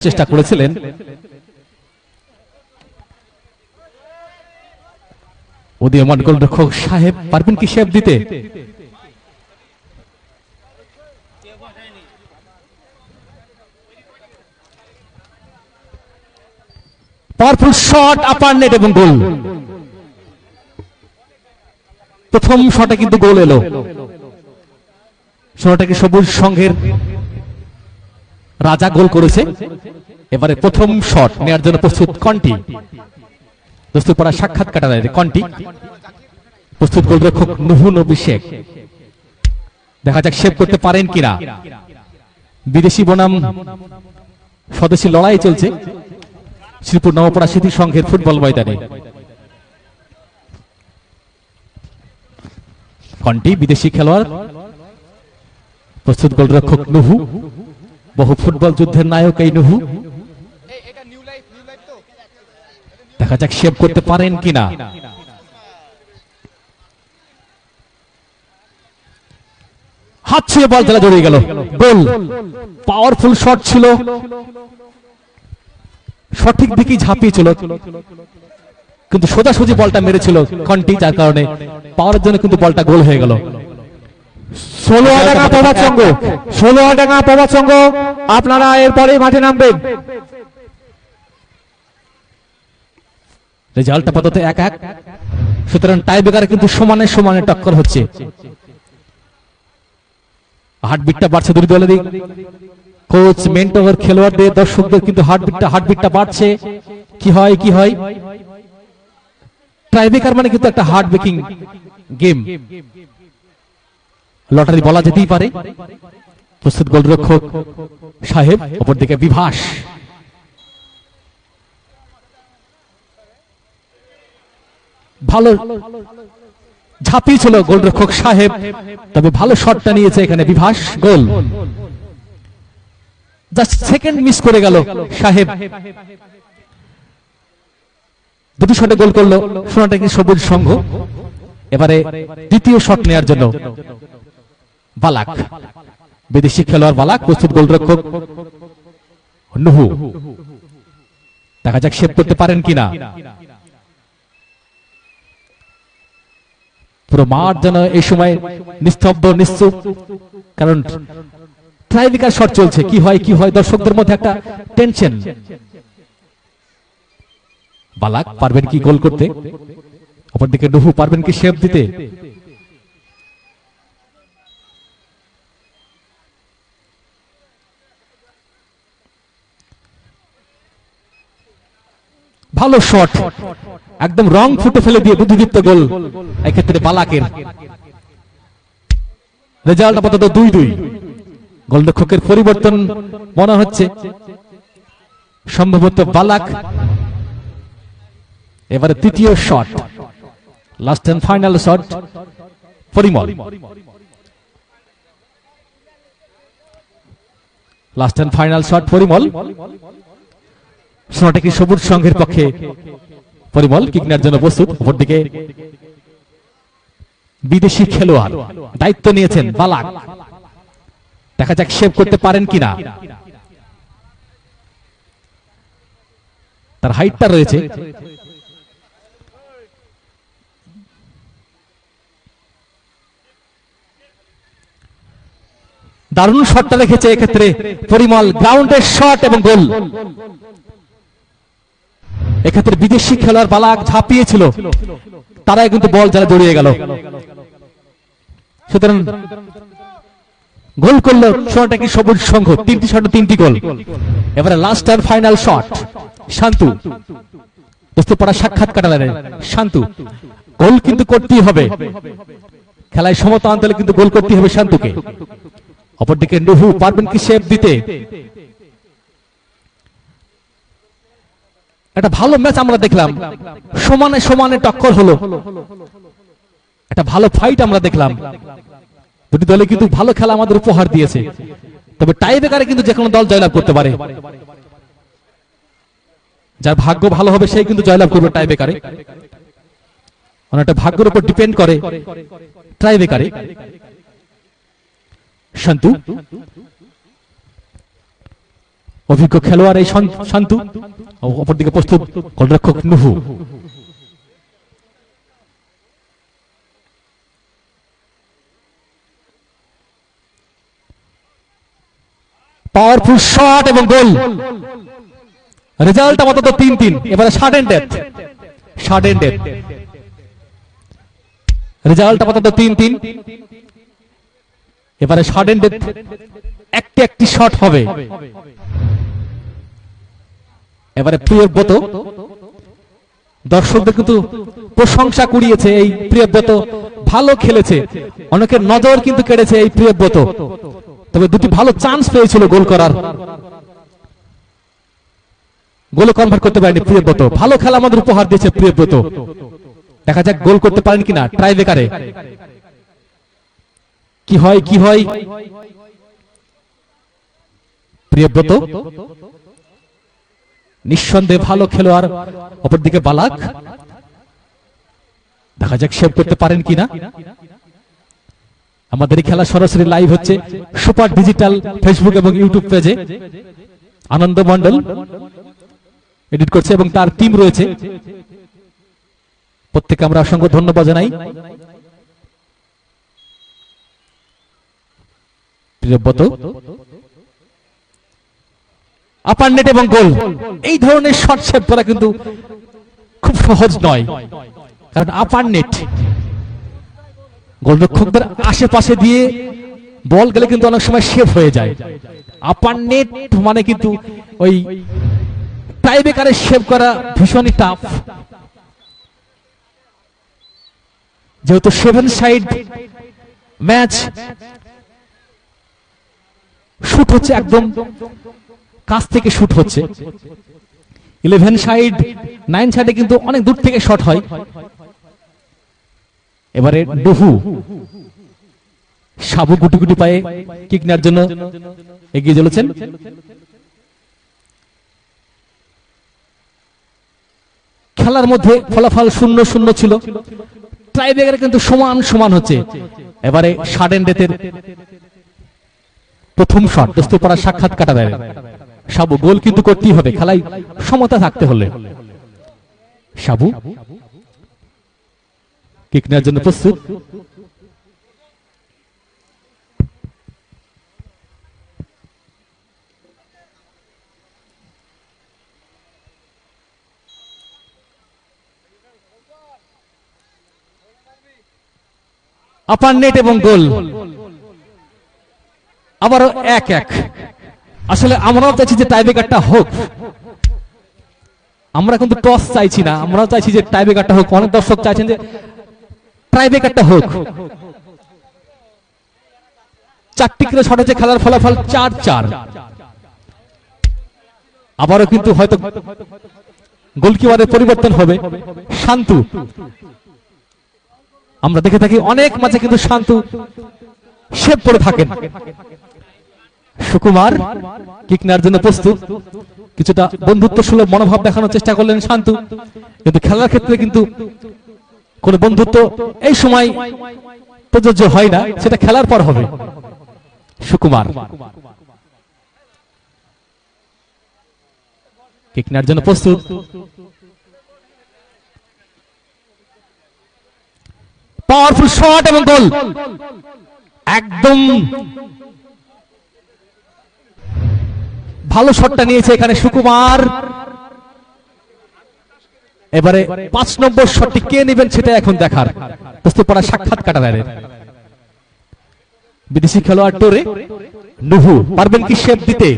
চেষ্টা করেছিলেন উদীয়মান গোলরক্ষক সাহেব পারবেন কি শেপ দিতে? পাওয়ারফুল শট, আপার নেট এবং গোল। প্রথম শটে কিন্তু গোল এলো। সোনাটাকে সবুজ সংঘের রাজা গোল করেছে। এবারে প্রথম শট নেওয়ার জন্য প্রস্তুত কন্টি। দোস্ত পড়া সাক্ষাৎ কাটালেন কন্টি। প্রস্তুত গোলরক্ষক নুহু নবী শেখ। দেখা যাক সেভ করতে পারেন কিনা। বিদেশি বনাম স্বদেশী লড়াই চলছে শ্রীপুর নবপড়া স্মৃতি সংঘের ফুটবল ময়দানে। কন্টি বিদেশি খেলোয়াড়, প্রস্তুত গোলরক্ষক নুহু। বহু ফুটবল যুদ্ধের নায়ক এই নুহু। দেখা যাক সেভ করতে পারেন কিনা। হাত ছুঁয়ে বল জেলা জড়িয়ে গেল, গোল। পাওয়ারফুল শট ছিল, সঠিক দিকে ঝাঁপিয়েছিল, কিন্তু সোজাসুজি বলটা মেরেছিল কন্টি, যার কারণে পাওয়ারের জন্য কিন্তু বলটা গোল হয়ে গেল। 16 প্রভাত সংঘ আপনারা এরপরে মাঠে নামবেন। রেজাল্ট আপাতত 1-1। সুতরাং টাই ব্রেকারে কিন্তু সমানে সমানে টক্কর হচ্ছে। হার্টবিটটা বাড়ছে দুই দলেরই। কোচ, মেন্টর, খেলোয়াড়দের, দর্শকদের কিন্তু হার্টবিটটা বাড়ছে। কি হয় টাই ব্রেকার মানে কিন্তু একটা হার্ট ব্রেকিং গেম, লটারি বলা যেতেই পারে। প্রস্তুত গোলরক্ষক সাহেব, অপরদিকে বিভাস। ভালো ঝাঁপিয়েছিল গোলরক্ষক সাহেব, তবে ভালো শটটা নিয়েছে এখানে বিভাস। গোল। জাস্ট সেকেন্ড মিস করে গেল সাহেব। দুটি শটে গোল করলো সোনাটাকি সবুজ সংঘ। এবারে দ্বিতীয় শট নেওয়ার জন্য বালাক, বিদেশি খেলোয়াড় বালাক। প্রস্তুত গোলরক্ষক নুহু। দেখা যাক সেভ করতে পারেন কিনা। পুরো মাঠ যেন এই সময় নিস্তব্ধ, নিশ্চুপ, কারণ ট্রাইব্রেকার শট চলছে। কি হয় দর্শকদের মধ্যে একটা টেনশন। বালাক পারবেন কি গোল করতে? অপরদিকে নুহু পারবেন কি সেভ দিতে? ভালো শট, একদম রং ফুটে ফেলে দিয়ে বুদ্ধিদীপ্ত গোল এক্ষেত্রে বালাকের। রেজাল্ট আপাতত 2-2। গোলরক্ষকের পরিবর্তন মনে হচ্ছে, সম্ভবত বালাক। এবারে তৃতীয় shot, last and final shot Parimal. Last and final shot Parimal. সোনাটাকি সবুজ সংঘের পক্ষে পরিমল কিক নেওয়ার জন্য প্রস্তুত। অপরদিকে বিদেশি খেলোয়াড় দায়িত্ব নিয়েছেন বালাক। দেখা যাক সেভ করতে পারেন কিনা। তার হাইটটা রয়েছে। দারুণ শটটা রেখেছে এক্ষেত্রে পরিমল। গ্রাউন্ডের শট এবং গোল। এক্ষেত্রে বিদেশি খেলোয়াড় বালাক ঝাঁপিয়েছিল, তারাই কিন্তু বল যারা জড়িয়ে গেল। সুতরাং গোল করলো সোনাটাকি সবুজ সংঘ। 3টি শটে 3টি গোল। এবারে লাস্ট আর ফাইনাল শট শান্তু। দোস্ত পড়া সাক্ষাৎ কাটালেন শান্তু। গোল কিন্তু করতেই হবে, খেলায় সমতা আনতে হলে কিন্তু গোল করতেই হবে শান্তুকে। অপরদিকে নুহু পারবেন কি সেভ দিতে? একটা ভালো ম্যাচ আমরা দেখলাম, সমানে সমানে টক্কর হলো, একটা ভালো ফাইট আমরা দেখলাম। দুটি দলে কিন্তু ভালো খেলা আমাদের উপহার দিয়েছে। তবে টাই ব্রেকারে কিন্তু যে কোনো দল জয়লাভ করতে পারে। যার ভাগ্য ভালো হবে সেই কিন্তু জয়লাভ করবে টাই ব্রেকারে। অনেকটা ভাগ্যের উপর ডিপেন্ড করে টাই ব্রেকারে। শান্তু অভিজ্ঞ খেলোয়াড় এই শান্তু, অপরদিকে প্রস্তুত গোলরক্ষক নুহু। পাওয়ারফুল শট এবং গোল। রেজাল্ট আপাতত 3-3। এবারে সাডেন ডেথ। রেজাল্ট আপাতত 3-3। এবারে সাডেন ডেথ, একটি শট হবে। এবারে প্রিয়ব্রত দর্শকদের কিন্তু প্রশংসা কুড়িয়েছে, এই প্রিয়ব্রত ভালো খেলেছে, অনেকের নজর কিন্তু কেড়েছে এই প্রিয়ব্রত। তবে দুটি ভালো চান্স পেয়েছিল গোল করার, গোল কনভার্ট করতে পারেনি প্রিয়ব্রত। ভালো খেলা আমাদের উপহার দিয়েছে প্রিয়ব্রত। দেখা যাক গোল করতে পারেন কিনা ট্রাইবেকারে। কি হয় প্রিয়ব্রত নিঃসন্দেহে ভালো খেলোয়াড়। অপরদিকে বালাক, দেখা যাক সেভ করতে পারেন কিনা। আমাদের এই খেলা সরাসরি লাইভ হচ্ছে সুপার ডিজিটাল ফেসবুক এবং ইউটিউব পেজে। আনন্দ মন্ডল এডিট করছে এবং তার টিম রয়েছে, প্রত্যেককে আমরা অসংখ্য ধন্যবাদ জানাই। প্রিয়ব্রত আপার নেট এবং গোল। এই ধরনের শট সেভ করা কিন্তু খুব সহজ নয়, কারণ আপার নেট গোলরক্ষকদের আশেপাশে দিয়ে বল গেলে কিন্তু অনেক সময় সেভ হয়ে যায়। আপার নেট মানে কিন্তু ওই টাইব্রেকারে সেভ করা ভীষণই টাফ, যেহেতু 7 সাইড ম্যাচ। শুট হচ্ছে একদম কাছ থেকে শুট হচ্ছে। 11 সাইড 9 সাইডে কিন্তু অনেক দূর থেকে শট হয়। এবারে নুহু সাবু গুটি গুটি পায়ে কিক নেওয়ার জন্য এগিয়ে চলেছেন। খেলার মধ্যে ফলাফল 0-0 ছিল, ট্রাইব্রেকারে কিন্তু সমান হচ্ছে। এবারে সাডেন ডেথের প্রথম শট, দোস্তপাড়া সাক্ষাৎ কাটা দেয়। সাবু গোল কিন্তু করতেই হবে, খেলায় সমতা থাকতে হলে। সাবু কিক নেওয়ার জন্য প্রস্তুত। আপার নেট এবং গোল। আবারও 1-1। আসলে আমরাও চাইছি যে টাইব্রেকারটা হোক, আমরা কিন্তু টস চাইছি না, আমরাও চাইছি যে টাইব্রেকারটা হোক। অনেক দর্শক চাইছেন যে টাইব্রেকারটা হোক। 4টি করে শট হচ্ছে, খেলার ফলাফল 4-4। আবারও কিন্তু হয়তো গোলকিপারের পরিবর্তন হবে। শান্তু, আমরা দেখে থাকি অনেক ম্যাচে কিন্তু শান্তু সেভ করে থাকেন। সুকুমার কিক নেওয়ার জন্য প্রস্তুত। কিছুটা বন্ধুত্ব সুলভ মনোভাব দেখানোর চেষ্টা করলেন শান্তু, কিন্তু খেলার ক্ষেত্রে কিন্তু কোন বন্ধুত্ব এই সময় প্রযোজ্য হয় না, সেটা খেলার পর হবে। সুকুমার কিক নেওয়ার জন্য প্রস্তুত। পাওয়ারফুল শট এবং গোল। একদম ভালো শটটা নিয়েছে এখানে সুকুমার। এবারে 5 নম্বর শটটি কে নেবেন সেটা এখন দেখার। দোস্তপাড়া সাক্ষাৎ কাটা দেয় বিদেশি খেলোয়াড় টোরে। নুহু পারবেন কি শেপ দিতে?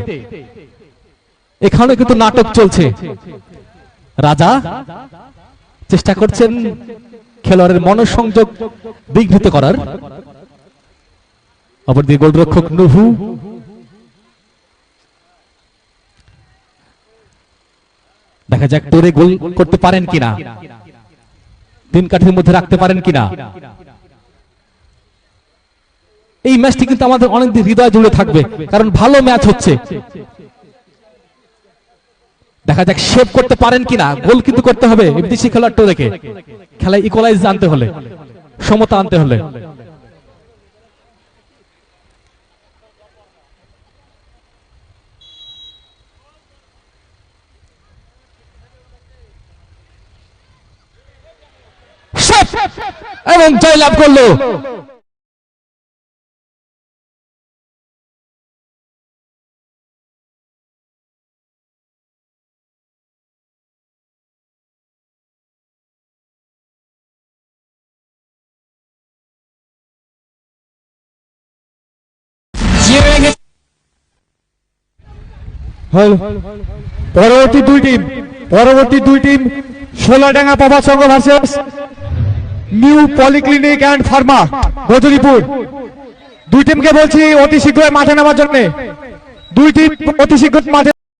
এখানে কিন্তু নাটক চলছে। রাজা চেষ্টা করছেন খেলোয়াড়ের মনোসংযোগ বিঘ্নিত করার। অপরদিকে গোলরক্ষক নুহু দেখা যাক টোরে গোল করতে পারেন কিনা, 3 কাঠির মধ্যে রাখতে পারেন কিনা। এই ম্যাচটি কিন্তু আমাদের অনেক হৃদয় জুড়ে থাকবে, কারণ ভালো ম্যাচ হচ্ছে। দেখা যাক সেভ করতে পারেন কিনা। গোল কিন্তু করতে হবে বিদেশি খেলোয়াড় টোরেকে, খেলায় ইকুয়ালাইজ আনতে হলে, সমতা আনতে হলে। এবং জয়লাভ করলো। পরবর্তী দুই team Sholadanga Prabhat Sangha versus new polyclinic and pharma Majuripur. দুই টিমকে বলছি অতি শীঘ্রই মাঠে নামার জন্য। দুই টিম অতি শীঘ্র মাঠে